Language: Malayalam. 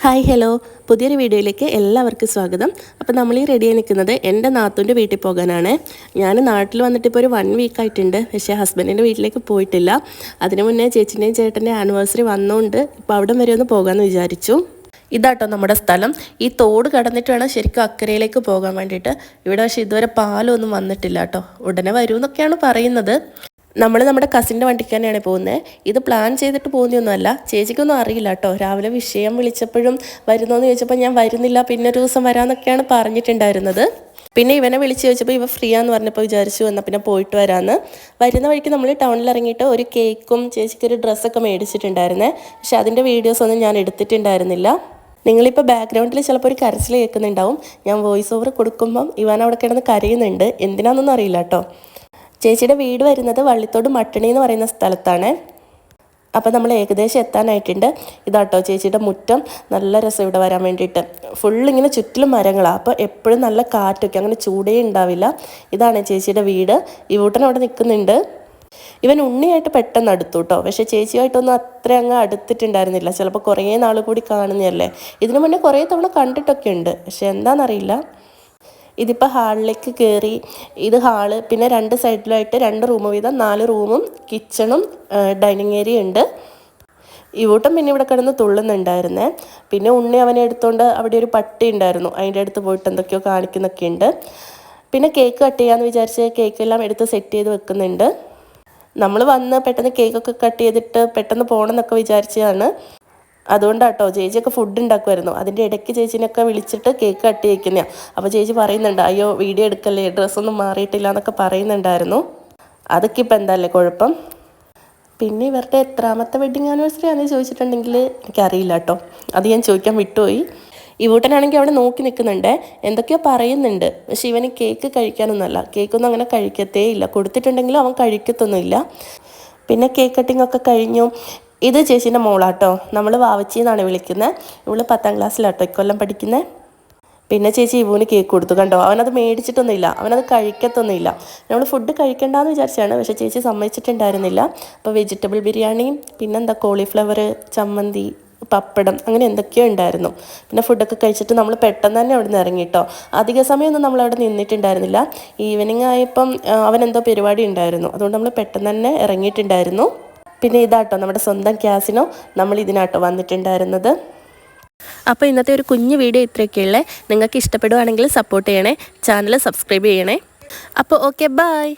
ഹായ് ഹലോ പുതിയൊരു വീഡിയോയിലേക്ക് എല്ലാവർക്കും സ്വാഗതം. അപ്പോൾ നമ്മൾ ഈ റെഡിയായി നിൽക്കുന്നത് എൻ്റെ നാത്തൂൻ്റെ വീട്ടിൽ പോകാനാണ്. ഞാൻ നാട്ടിൽ വന്നിട്ട് ഇപ്പോൾ ഒരു 1 വീക്കായിട്ടുണ്ട്. പക്ഷേ ഹസ്ബൻഡിൻ്റെ വീട്ടിലേക്ക് പോയിട്ടില്ല. അതിനു മുന്നേ ചേച്ചിൻ്റെയും ചേട്ടൻ്റെയും ആനിവേഴ്സറി വന്നുകൊണ്ട് ഇപ്പോൾ അവിടെ വരെ ഒന്ന് പോകാമെന്ന് വിചാരിച്ചു. ഇതാട്ടോ നമ്മുടെ സ്ഥലം. ഈ തോട് കടന്നിട്ട് വേണം ശരിക്കും അക്കരയിലേക്ക് പോകാൻ വേണ്ടിയിട്ട്. ഇവിടെ പക്ഷേ ഇതുവരെ പാലമൊന്നും വന്നിട്ടില്ല കേട്ടോ. ഉടനെ വരുമെന്നൊക്കെയാണ് പറയുന്നത്. നമ്മുടെ കസിൻ്റെ വണ്ടിക്ക് തന്നെയാണ് പോകുന്നത്. ഇത് പ്ലാൻ ചെയ്തിട്ട് പോകുന്നതൊന്നുമല്ല. ചേച്ചിക്കൊന്നും അറിയില്ല കേട്ടോ. രാവിലെ വിഷയം വിളിച്ചപ്പോഴും വരുന്നോന്ന് ചോദിച്ചപ്പോൾ ഞാൻ വരുന്നില്ല, പിന്നെ ഒരു ദിവസം വരാമെന്നൊക്കെയാണ് പറഞ്ഞിട്ടുണ്ടായിരുന്നത്. പിന്നെ ഇവനെ വിളിച്ച് ചോദിച്ചപ്പോൾ ഇവ ഫ്രീ ആണെന്ന് പറഞ്ഞപ്പോൾ വിചാരിച്ചു എന്നാൽ പിന്നെ പോയിട്ട് വരാമെന്ന്. വരുന്ന വഴിക്ക് നമ്മൾ ടൗണിൽ ഇറങ്ങിയിട്ട് ഒരു കേക്കും ചേച്ചിക്കൊരു ഡ്രസ്സൊക്കെ മേടിച്ചിട്ടുണ്ടായിരുന്നേ. പക്ഷെ അതിൻ്റെ വീഡിയോസൊന്നും ഞാൻ എടുത്തിട്ടുണ്ടായിരുന്നില്ല. നിങ്ങളിപ്പോൾ ബാക്ക്ഗ്രൗണ്ടിൽ ചിലപ്പോൾ ഒരു കരച്ചിൽ കേൾക്കുന്നുണ്ടാവും. ഞാൻ വോയിസ് ഓവർ കൊടുക്കുമ്പം ഇവൻ അവിടെ കിടന്ന് കരയുന്നുണ്ട്. എന്തിനാണെന്നൊന്നും അറിയില്ല കേട്ടോ. ചേച്ചിയുടെ വീട് വരുന്നത് വള്ളിത്തോട് മട്ടണി എന്ന് പറയുന്ന സ്ഥലത്താണ്. അപ്പോൾ നമ്മൾ ഏകദേശം എത്താനായിട്ടുണ്ട്. ഇതാട്ടോ ചേച്ചിയുടെ മുറ്റം. നല്ല രസം ഇവിടെ വരാൻ വേണ്ടിയിട്ട്. ഫുള്ളിങ്ങനെ ചുറ്റിലും മരങ്ങളാണ്. അപ്പോൾ എപ്പോഴും നല്ല കാറ്റൊക്കെ, അങ്ങനെ ചൂടേ ഉണ്ടാവില്ല. ഇതാണ് ചേച്ചിയുടെ വീട്. ഈ വീട്ടൻ അവിടെ നിൽക്കുന്നുണ്ട്. ഇവൻ ഉണ്ണിയായിട്ട് പെട്ടെന്ന് അടുത്തു കേട്ടോ. പക്ഷേ ചേച്ചിയായിട്ടൊന്നും അത്ര അങ്ങ് അടുത്തിട്ടുണ്ടായിരുന്നില്ല. ചിലപ്പോൾ കുറേ നാൾ കൂടി കാണുന്നതല്ലേ. ഇതിനു മുന്നേ കുറേ തവണ കണ്ടിട്ടൊക്കെ ഉണ്ട്. പക്ഷെ എന്താണെന്നറിയില്ല. ഇതിപ്പോൾ ഹാളിലേക്ക് കയറി. ഇത് ഹാള്, പിന്നെ 2 സൈഡിലായിട്ട് 2 റൂം വീതം 4 റൂമും കിച്ചണും ഡൈനിങ് ഏരിയ ഉണ്ട്. ഇവൂട്ടം പിന്നെ ഇവിടെ കിടന്ന് തുള്ളുന്നുണ്ടായിരുന്നേ. പിന്നെ ഉണ്ണി അവനെ എടുത്തുകൊണ്ട് അവിടെ ഒരു പട്ടി ഉണ്ടായിരുന്നു, അതിൻ്റെ അടുത്ത് പോയിട്ട് എന്തൊക്കെയോ കാണിക്കുന്നൊക്കെ ഉണ്ട്. പിന്നെ കേക്ക് കട്ട് ചെയ്യാമെന്ന് വിചാരിച്ച് കേക്കെല്ലാം എടുത്ത് സെറ്റ് ചെയ്ത് വെക്കുന്നുണ്ട്. നമ്മൾ വന്ന് പെട്ടെന്ന് കേക്കൊക്കെ കട്ട് ചെയ്തിട്ട് പെട്ടെന്ന് പോകണം എന്നൊക്കെ വിചാരിച്ചതാണ്. അതുകൊണ്ടാട്ടോ ചേച്ചിയൊക്കെ ഫുഡ് ഉണ്ടാക്കുമായിരുന്നു. അതിൻ്റെ ഇടയ്ക്ക് ചേച്ചിനൊക്കെ വിളിച്ചിട്ട് കേക്ക് കട്ട് ചെയ്യിക്കുന്നതാണ്. അപ്പോൾ ചേച്ചി പറയുന്നുണ്ട്, അയ്യോ വീഡിയോ എടുക്കല്ലേ, ഡ്രസ്സൊന്നും മാറിയിട്ടില്ല എന്നൊക്കെ പറയുന്നുണ്ടായിരുന്നു. അതൊക്കെ ഇപ്പം എന്താല്ലേ കുഴപ്പം. പിന്നെ ഇവരുടെ എത്രാമത്തെ വെഡിങ് ആനിവേഴ്സറി ആണെന്ന് ചോദിച്ചിട്ടുണ്ടെങ്കിൽ എനിക്കറിയില്ല കേട്ടോ. അത് ഞാൻ ചോദിക്കാൻ വിട്ടുപോയി. ഈ വീട്ടനാണെങ്കിൽ അവിടെ നോക്കി നിൽക്കുന്നുണ്ട്, എന്തൊക്കെയോ പറയുന്നുണ്ട്. പക്ഷെ ഇവന് കേക്ക് കഴിക്കാനൊന്നുമല്ല. കേക്കൊന്നും അങ്ങനെ കഴിക്കത്തേ ഇല്ല. കൊടുത്തിട്ടുണ്ടെങ്കിലും അവൻ കഴിക്കത്തൊന്നുമില്ല. പിന്നെ കേക്ക് കട്ടിംഗ് ഒക്കെ കഴിഞ്ഞു. ഇത് ചേച്ചീൻ്റെ മോളാട്ടോ. നമ്മൾ വാവച്ചി എന്നാണ് വിളിക്കുന്നത്. ഇവള് 10ാം ക്ലാസ്സിലാട്ടോ ഇക്കൊല്ലം പഠിക്കുന്നത്. പിന്നെ ചേച്ചി ഇവന് കേക്ക് കൊടുത്തു കണ്ടോ. അവനത് മേടിച്ചിട്ടൊന്നുമില്ല, അവനത് കഴിക്കത്തൊന്നുമില്ല. നമ്മൾ ഫുഡ് കഴിക്കണ്ടെന്ന് വിചാരിച്ചാണ്, പക്ഷേ ചേച്ചി സമ്മതിച്ചിട്ടുണ്ടായിരുന്നില്ല. അപ്പോൾ വെജിറ്റബിൾ ബിരിയാണിയും പിന്നെന്താ കോളിഫ്ലവർ, ചമ്മന്തി, പപ്പടം, അങ്ങനെ എന്തൊക്കെയോ ഉണ്ടായിരുന്നു. പിന്നെ ഫുഡൊക്കെ കഴിച്ചിട്ട് നമ്മൾ പെട്ടെന്ന് തന്നെ അവിടെ നിന്ന് ഇറങ്ങിട്ടോ. അധിക സമയമൊന്നും നമ്മളവിടെ നിന്നിട്ടുണ്ടായിരുന്നില്ല. ഈവനിങ് ആയപ്പം അവനെന്തോ പരിപാടി ഉണ്ടായിരുന്നു. അതുകൊണ്ട് നമ്മൾ പെട്ടെന്ന് തന്നെ ഇറങ്ങിയിട്ടുണ്ടായിരുന്നു. പിന്നെ ഇതാട്ടോ നമ്മുടെ സ്വന്തം ക്യാസിനോ നമ്മൾ ഇതിനാട്ടോ വന്നിട്ടുണ്ടായിരുന്നത്. അപ്പോൾ ഇന്നത്തെ ഒരു കുഞ്ഞു വീഡിയോ ഇത്രയൊക്കെയുള്ളേ. നിങ്ങൾക്ക് ഇഷ്ടപ്പെടുവാണെങ്കിൽ സപ്പോർട്ട് ചെയ്യണേ, ചാനൽ സബ്സ്ക്രൈബ് ചെയ്യണേ. അപ്പോൾ ഓക്കെ, ബൈ.